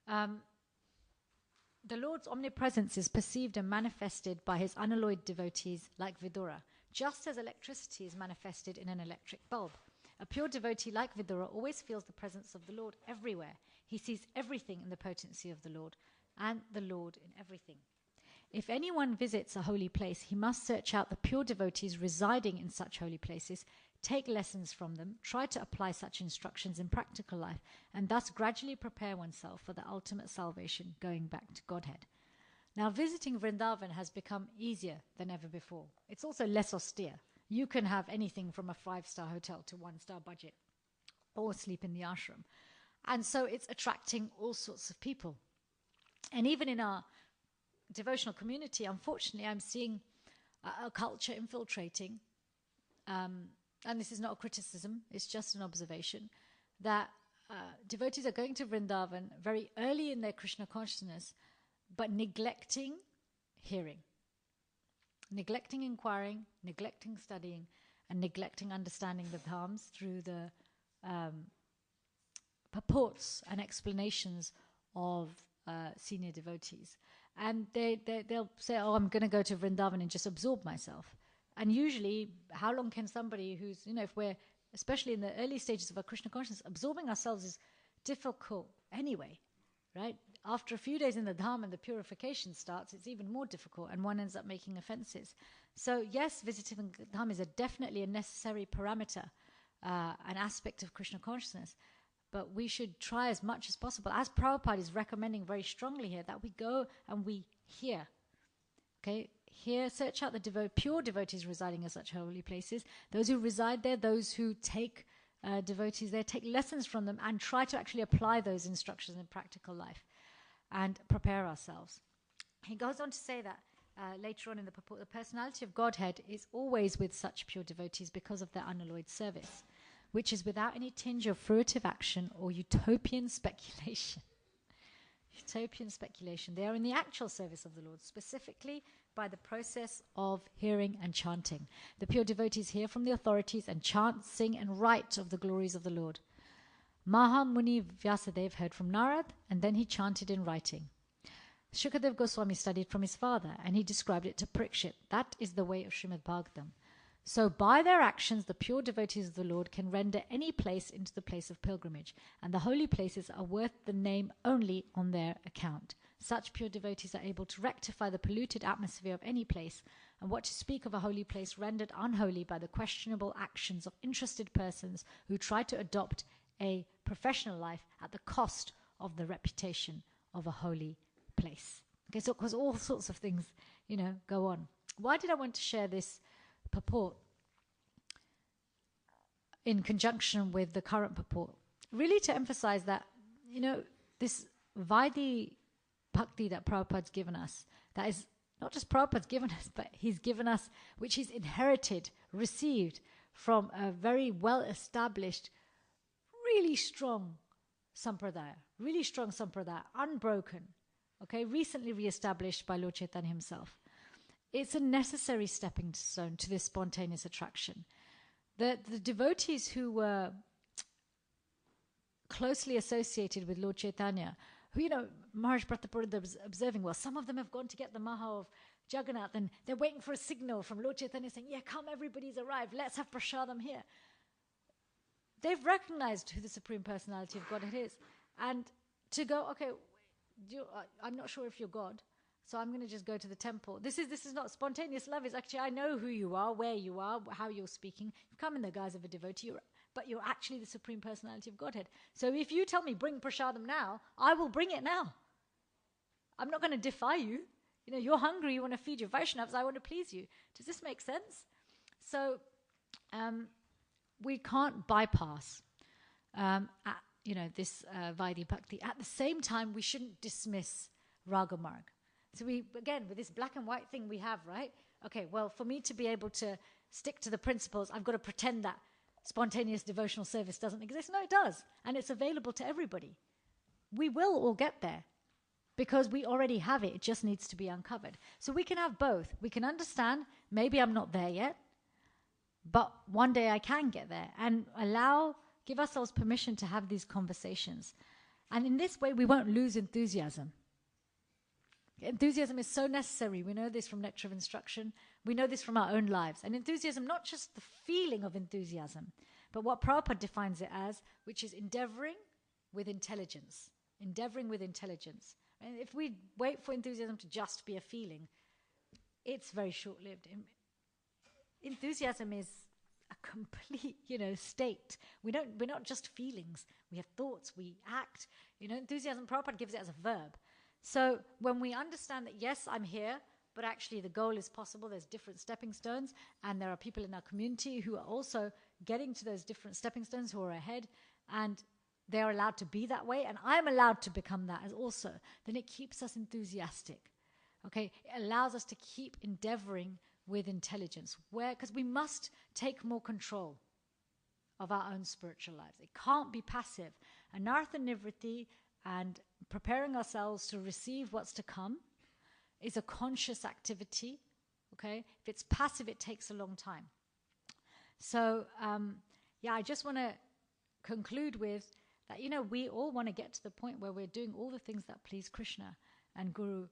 The Lord's omnipresence is perceived and manifested by his unalloyed devotees like Vidura, just as electricity is manifested in an electric bulb. A pure devotee like Vidura always feels the presence of the Lord everywhere. He sees everything in the potency of the Lord, and the Lord in everything. If anyone visits a holy place, he must search out the pure devotees residing in such holy places, take lessons from them, try to apply such instructions in practical life, and thus gradually prepare oneself for the ultimate salvation, going back to Godhead. Now, visiting Vrindavan has become easier than ever before. It's also less austere. You can have anything from a 5-star hotel to 1-star budget, or sleep in the ashram. And so it's attracting all sorts of people. And even in our devotional community, unfortunately, I'm seeing a culture infiltrating, and this is not a criticism, it's just an observation, that devotees are going to Vrindavan very early in their Krishna consciousness, but neglecting hearing, neglecting inquiring, neglecting studying, and neglecting understanding the dharms through the purports and explanations of senior devotees. And they'll say, oh, I'm going to go to Vrindavan and just absorb myself. And usually, how long can somebody who's, if we're, especially in the early stages of our Krishna consciousness, absorbing ourselves is difficult anyway, right? After a few days in the Dham and the purification starts, it's even more difficult, and one ends up making offenses. So yes, visiting Dham is definitely a necessary parameter, an aspect of Krishna consciousness. But we should try as much as possible, as Prabhupada is recommending very strongly here, that we go and we hear. Okay, hear, search out the pure devotees residing in such holy places, those who reside there, those who take devotees there, take lessons from them, and try to actually apply those instructions in practical life and prepare ourselves. He goes on to say that later on in the purport, the personality of Godhead is always with such pure devotees because of their unalloyed service, which is without any tinge of fruitive action or utopian speculation. Utopian speculation. They are in the actual service of the Lord, specifically by the process of hearing and chanting. The pure devotees hear from the authorities and chant, sing, and write of the glories of the Lord. Mahamuni Vyasadeva heard from Narad, and then he chanted in writing. Shukadev Goswami studied from his father, and he described it to Parikshit. That is the way of Srimad Bhagavatam. So by their actions, the pure devotees of the Lord can render any place into the place of pilgrimage, and the holy places are worth the name only on their account. Such pure devotees are able to rectify the polluted atmosphere of any place, and what to speak of a holy place rendered unholy by the questionable actions of interested persons who try to adopt a professional life at the cost of the reputation of a holy place. Okay, so because all sorts of things, go on. Why did I want to share this purport in conjunction with the current purport? Really to emphasize that, this Vaidhi Bhakti that Prabhupada's given us, that is not just Prabhupada's given us, but he's given us, which he's inherited, received from a very well-established, really strong sampradaya, unbroken, okay, recently re-established by Lord Chaitanya himself. It's a necessary stepping stone to this spontaneous attraction. The devotees who were closely associated with Lord Chaitanya, who, Maharaj Pratapurada was observing, well, some of them have gone to get the Maha of Jagannath, and they're waiting for a signal from Lord Chaitanya saying, yeah, come, everybody's arrived, let's have prasadam here. They've recognized who the Supreme Personality of Godhead is. And to go, okay, I'm not sure if you're God, so I'm going to just go to the temple. This is not spontaneous love. It's actually, I know who you are, where you are, how you're speaking. You've come in the guise of a devotee, but you're actually the Supreme Personality of Godhead. So if you tell me, bring prasadam now, I will bring it now. I'm not going to defy you. You know, you're hungry, you want to feed your Vaishnavas, I want to please you. Does this make sense? So we can't bypass this Vaidhi Bhakti. At the same time, we shouldn't dismiss Raga Marg. So we, again, with this black and white thing we have, right? Okay, well, for me to be able to stick to the principles, I've got to pretend that spontaneous devotional service doesn't exist. No, it does. And it's available to everybody. We will all get there because we already have it. It just needs to be uncovered. So we can have both. We can understand, maybe I'm not there yet, but one day I can get there, and give ourselves permission to have these conversations. And in this way, we won't lose enthusiasm. Enthusiasm is so necessary. We know this from Nectar of Instruction. We know this from our own lives. And enthusiasm, not just the feeling of enthusiasm, but what Prabhupada defines it as, which is endeavoring with intelligence. Endeavoring with intelligence. And if we wait for enthusiasm to just be a feeling, it's very short-lived. Enthusiasm is a complete, state. We're not just feelings. We have thoughts. We act. Enthusiasm, Prabhupada gives it as a verb. So when we understand that, yes, I'm here, but actually the goal is possible, there's different stepping stones, and there are people in our community who are also getting to those different stepping stones, who are ahead, and they're allowed to be that way, and I'm allowed to become that as also, then it keeps us enthusiastic. Okay? It allows us to keep endeavoring with intelligence, because we must take more control of our own spiritual lives. It can't be passive. Anartha Nivritti and preparing ourselves to receive what's to come is a conscious activity. Okay? If it's passive, it takes a long time. So, I just want to conclude with that, we all want to get to the point where we're doing all the things that please Krishna and Guru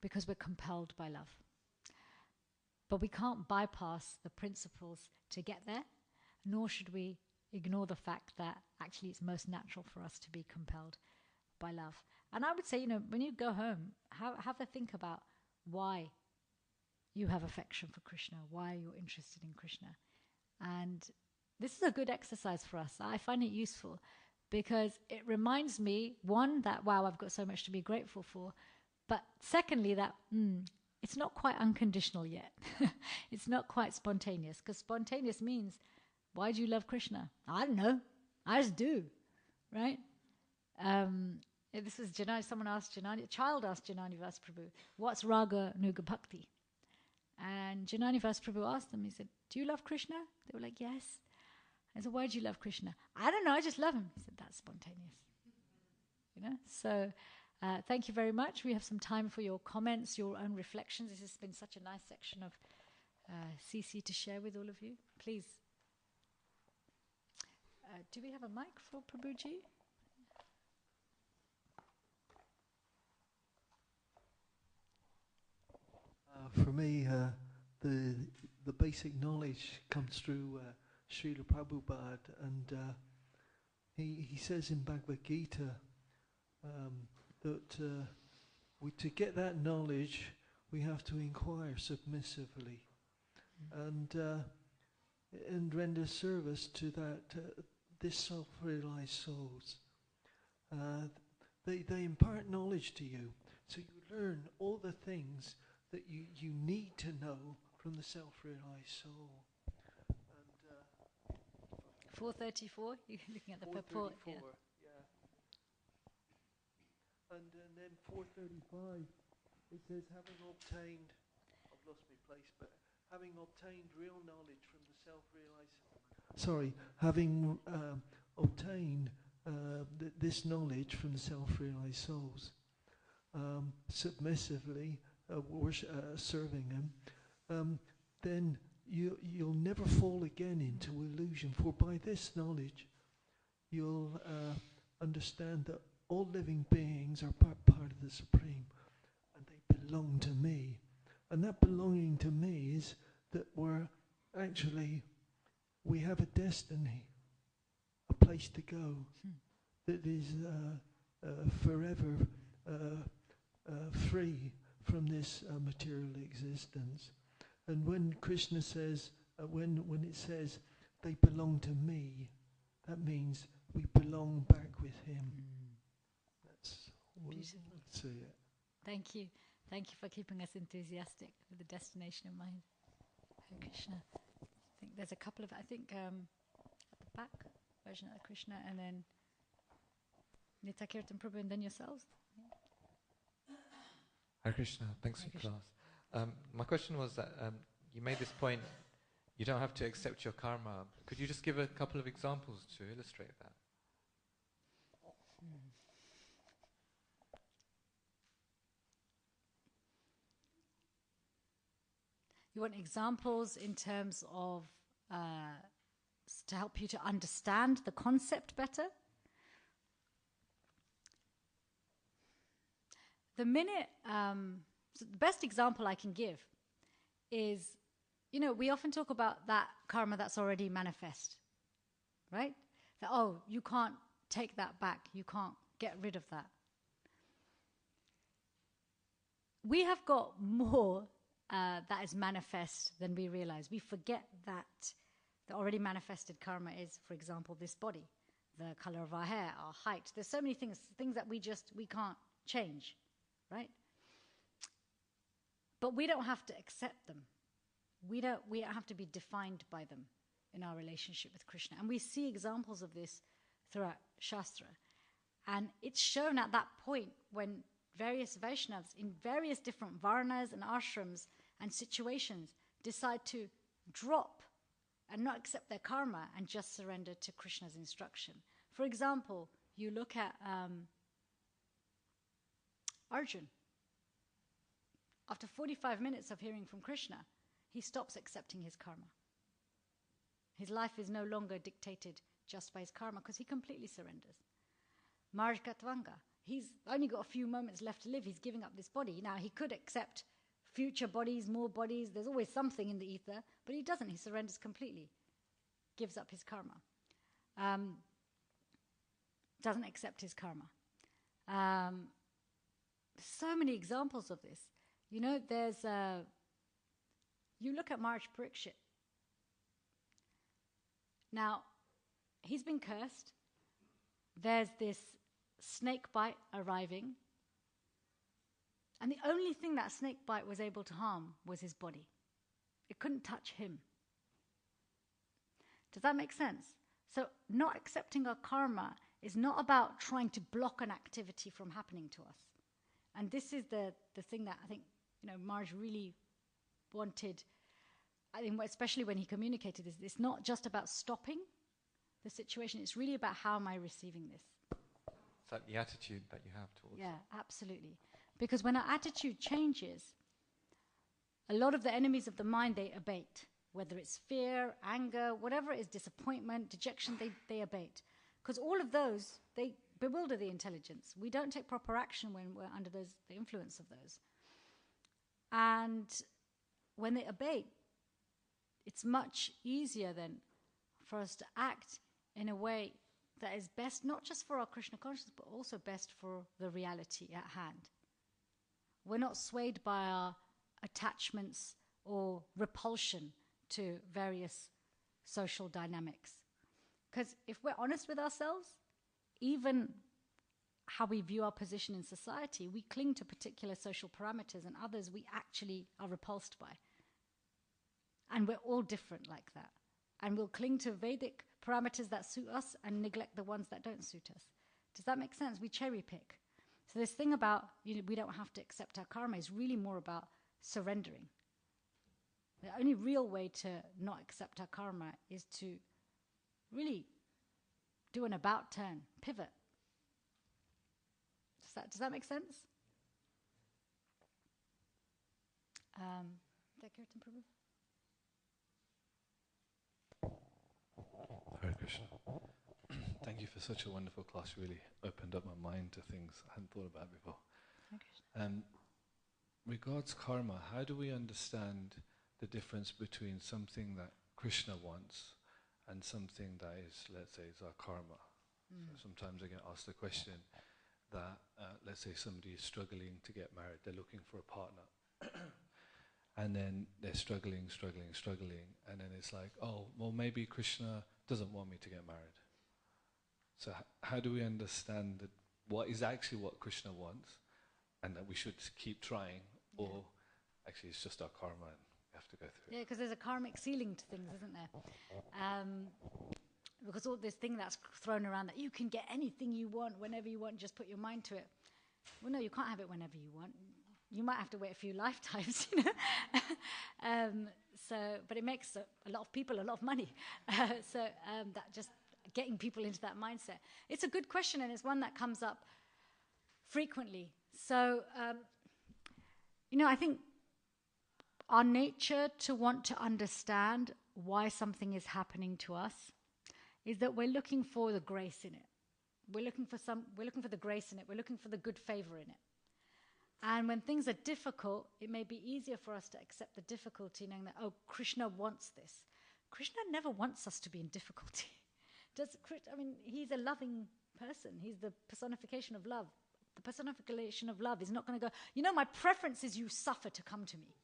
because we're compelled by love. But we can't bypass the principles to get there, nor should we ignore the fact that actually it's most natural for us to be compelled by love. And I would say, when you go home, have a think about why you have affection for Krishna, why you're interested in Krishna. And this is a good exercise for us. I find it useful because it reminds me, one, that, wow, I've got so much to be grateful for. But secondly, that it's not quite unconditional yet. It's not quite spontaneous, because spontaneous means, why do you love Krishna? I don't know. I just do, right? This was Janani. Someone asked Janani, a child asked Janani Prabhu, what's Raga Nuga Bhakti? And Janani Prabhu asked them, he said, do you love Krishna? They were like, yes. I said, why do you love Krishna? I don't know, I just love him. He said, that's spontaneous. So thank you very much. We have some time for your comments, your own reflections. This has been such a nice section of CC to share with all of you. Please. Do we have a mic for Prabhuji? For me, the basic knowledge comes through Srila Prabhupada, and he says in Bhagavad Gita that to get that knowledge, we have to inquire submissively and render service to this self-realized souls. They impart knowledge to you, so you learn all the things that you need to know from the self-realized soul. And 434, you're looking at the purport. Yeah. And then 435, it says, having obtained, I've lost my place, but having obtained real knowledge from the self-realized, having obtained this knowledge from the self-realized souls, submissively serving them, then you'll never fall again into illusion, for by this knowledge you'll understand that all living beings are part of the Supreme, and they belong to me. And that belonging to me is that we have a destiny, a place to go that is forever free from this material existence. And when Krishna says, when it says they belong to me, that means we belong back with him. That's what I see it. Thank you. Thank you for keeping us enthusiastic with the destination in mind. Hare Krishna. I think there's a couple of, at the back, version of Krishna, and then Nitya Kirtan Prabhu, and then yourselves. Hare Krishna, thanks for class. My question was that you made this point, you don't have to accept your karma. Could you just give a couple of examples to illustrate that? You want examples in terms of to help you to understand the concept better? The best example I can give is, we often talk about that karma that's already manifest, right? That, you can't take that back. You can't get rid of that. We have got more that is manifest than we realize. We forget that the already manifested karma is, for example, this body, the color of our hair, our height. There's so many things that we can't change, right? But we don't have to accept them. We don't have to be defined by them in our relationship with Krishna. And we see examples of this throughout Shastra. And it's shown at that point when various Vaishnavas in various different varnas and ashrams and situations decide to drop and not accept their karma and just surrender to Krishna's instruction. For example, you look at Arjun. After 45 minutes of hearing from Krishna, he stops accepting his karma. His life is no longer dictated just by his karma because he completely surrenders. Margatvanga, he's only got a few moments left to live. He's giving up this body. Now, he could accept future bodies, more bodies. There's always something in the ether, but he doesn't. He surrenders completely, gives up his karma, doesn't accept his karma. So many examples of this. There's you look at Maharaj Parikshit. Now, he's been cursed. There's this snake bite arriving. And the only thing that snake bite was able to harm was his body. It couldn't touch him. Does that make sense? So not accepting our karma is not about trying to block an activity from happening to us. And this is the thing that I think, Maharaj really wanted, I think, especially when he communicated this, it's not just about stopping the situation, it's really about how am I receiving this. It's like the attitude that you have towards it. Yeah, absolutely. Because when our attitude changes, a lot of the enemies of the mind, they abate. Whether it's fear, anger, whatever it is, disappointment, dejection, they abate. Because all of those, they bewilder the intelligence. We don't take proper action when we're under the influence of those. And when they abate, it's much easier then for us to act in a way that is best, not just for our Krishna consciousness, but also best for the reality at hand. We're not swayed by our attachments or repulsion to various social dynamics. Because if we're honest with ourselves, even how we view our position in society, we cling to particular social parameters and others we actually are repulsed by. And we're all different like that. And we'll cling to Vedic parameters that suit us and neglect the ones that don't suit us. Does that make sense? We cherry pick. So this thing about we don't have to accept our karma is really more about surrendering. The only real way to not accept our karma is to really do an about turn, pivot. Does that make sense? Kirtan Prabhu? Hare Krishna. Thank you for such a wonderful class. Really opened up my mind to things I hadn't thought about before. Regards karma, how do we understand the difference between something that Krishna wants and something that is, let's say, is our karma? So sometimes I get asked the question that, let's say somebody is struggling to get married, they're looking for a partner. And then they're struggling, and then it's like, oh, well, maybe Krishna doesn't want me to get married. So how do we understand that what Krishna wants, and that we should keep trying, or actually it's just our karma and we have to go through it. Yeah, because there's a karmic ceiling to things, isn't there? Because all this thing that's thrown around that you can get anything you want whenever you want, just put your mind to it. Well, no, you can't have it whenever you want. You might have to wait a few lifetimes, you know. But it makes a lot of people a lot of money. That just getting people into that mindset. It's a good question, and it's one that comes up frequently. So, I think our nature to want to understand why something is happening to us is that we're looking for the grace in it. We're looking for the grace in it. We're looking for the good favor in it. And when things are difficult, it may be easier for us to accept the difficulty, knowing that, oh, Krishna wants this. Krishna never wants us to be in difficulty. He's a loving person. He's the personification of love. The personification of love is not going to go, my preference is you suffer to come to me.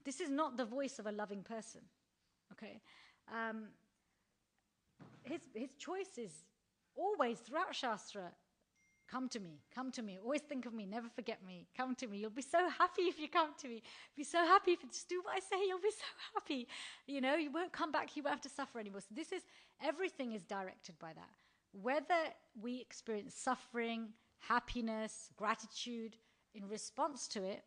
This is not the voice of a loving person. Okay? His choice is always throughout Shastra, come to me, always think of me, never forget me, come to me. You'll be so happy if you come to me. Be so happy if you just do what I say, you'll be so happy. You won't come back, you won't have to suffer anymore. So everything is directed by that. Whether we experience suffering, happiness, gratitude in response to it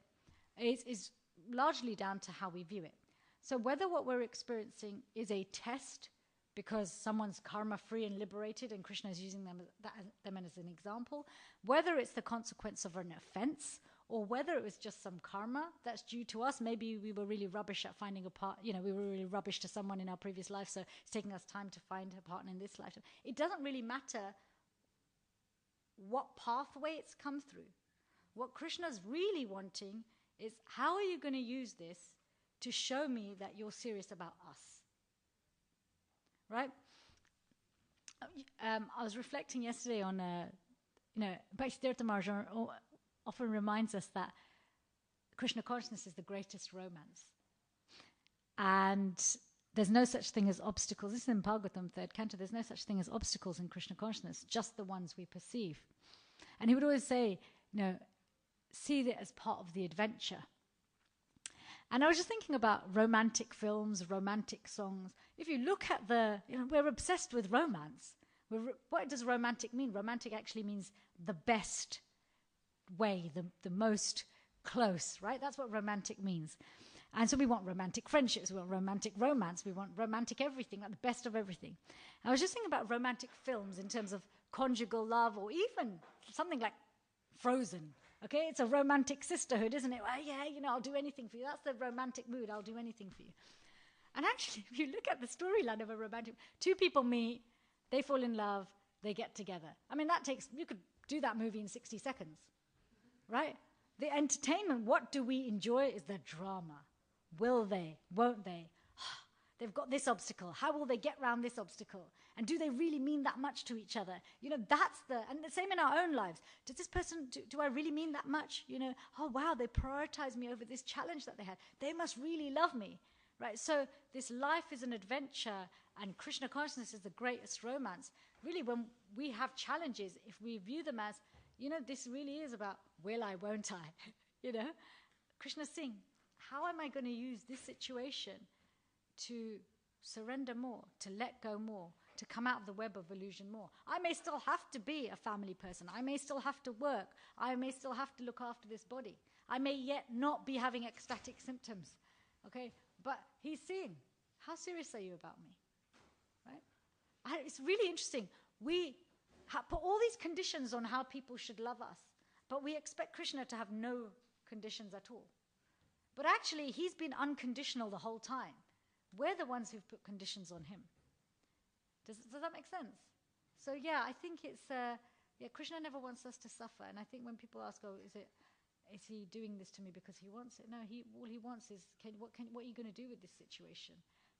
is largely down to how we view it. So whether what we're experiencing is a test because someone's karma-free and liberated, and Krishna is using them as an example, whether it's the consequence of an offense, or whether it was just some karma that's due to us. Maybe we were really rubbish at finding a partner, we were really rubbish to someone in our previous life, so it's taking us time to find a partner in this lifetime. It doesn't really matter what pathway it's come through. What Krishna's really wanting is, how are you going to use this to show me that you're serious about us? Right? I was reflecting yesterday on, Bhakti Maharaj often reminds us that Krishna consciousness is the greatest romance. And there's no such thing as obstacles. This is in Bhagavatam, 3rd canto. There's no such thing as obstacles in Krishna consciousness, just the ones we perceive. And he would always say, see it as part of the adventure. And I was just thinking about romantic films, romantic songs. If you look at we're obsessed with romance. What does romantic mean? Romantic actually means the best way, the most close, right? That's what romantic means. And so we want romantic friendships, we want romantic romance, we want romantic everything, like the best of everything. I was just thinking about romantic films in terms of conjugal love, or even something like Frozen. Okay, it's a romantic sisterhood, isn't it? Well, yeah, I'll do anything for you. That's the romantic mood. I'll do anything for you. And actually, if you look at the storyline of a romantic, two people meet, they fall in love, they get together. You could do that movie in 60 seconds, right? The entertainment, what do we enjoy is the drama. Will they? Won't they? They've got this obstacle. How will they get around this obstacle? And do they really mean that much to each other? And the same in our own lives. Does this person, do I really mean that much? Oh wow, they prioritize me over this challenge that they had. They must really love me, right? So this life is an adventure, and Krishna consciousness is the greatest romance. Really, when we have challenges, if we view them as, this really is about will I, won't I? Krishna's saying, how am I going to use this situation to surrender more, to let go more, to come out of the web of illusion more? I may still have to be a family person. I may still have to work. I may still have to look after this body. I may yet not be having ecstatic symptoms. Okay? But he's saying, how serious are you about me? Right? It's really interesting. We put all these conditions on how people should love us, but we expect Krishna to have no conditions at all. But actually, he's been unconditional the whole time. We're the ones who've put conditions on him. Does that make sense? So I think it's Krishna never wants us to suffer. And I think when people ask, is he doing this to me because he wants it? No, all he wants is, what are you going to do with this situation?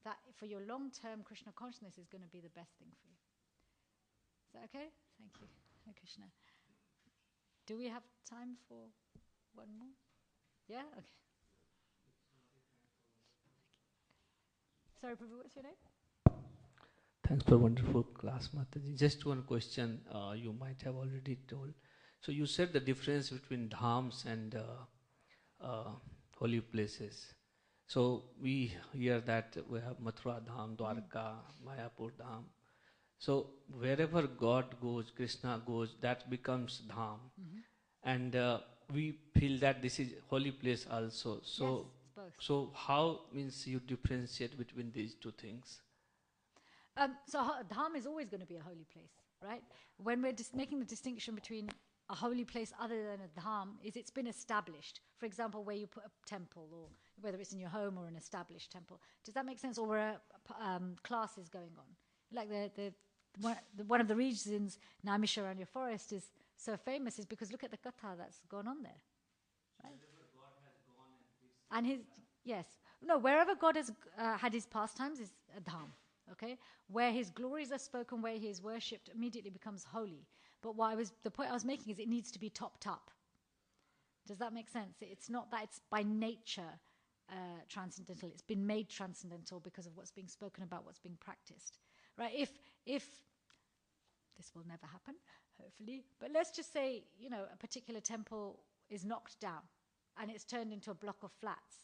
That for your long-term Krishna consciousness is going to be the best thing for you. Is that okay? Thank you, Hare Krishna. Do we have time for one more? Yeah? Okay. Sorry, Prabhu, what's your name? Thanks for wonderful class, Mataji. Just one question you might have already told. So you said the difference between dhams and holy places. So we hear that we have Mathura Dham, Dwarka, Mayapur Dham. So wherever God goes, Krishna goes, that becomes dham. And we feel that this is holy place also. So, Yes, both. so how means you differentiate between these two things? Dham is always going to be a holy place, right? When we're making the distinction between a holy place other than a dham, is it's been established. For example, where you put a temple, or whether it's in your home or an established temple. Does that make sense? Or where class is going on? Like one of the reasons Naimisharanya forest is so famous is because look at the katha that's gone on there. Right? And wherever God has had his pastimes is a dham. Okay, where his glories are spoken, where he is worshipped, immediately becomes holy. But the point I was making is it needs to be topped up. Does that make sense? It's not that it's by nature transcendental. It's been made transcendental because of what's being spoken about, what's being practiced. Right? If this will never happen, hopefully, but let's just say, a particular temple is knocked down and it's turned into a block of flats.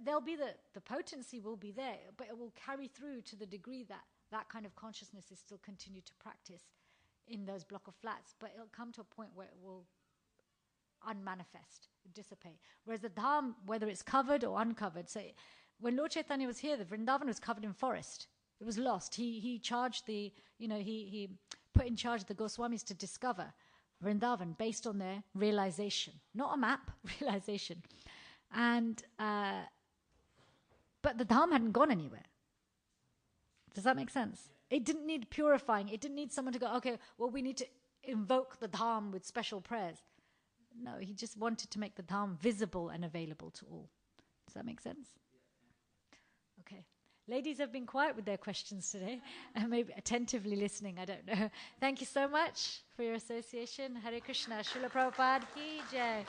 There'll be the potency will be there, but it will carry through to the degree that that kind of consciousness is still continued to practice in those block of flats, but it'll come to a point where it will unmanifest, dissipate. Whereas the dham, whether it's covered or uncovered, so when Lord Chaitanya was here, the Vrindavan was covered in forest. It was lost. He charged he put in charge the Goswamis to discover Vrindavan based on their realization, not a map, realization. And but the dham hadn't gone anywhere. Does that make sense? It didn't need purifying. It didn't need someone to go, okay, well, we need to invoke the dham with special prayers. No, he just wanted to make the dham visible and available to all. Does that make sense? Okay. Ladies have been quiet with their questions today, and maybe attentively listening, I don't know. Thank you so much for your association. Hare Krishna. Srila Prabhupada ki jai.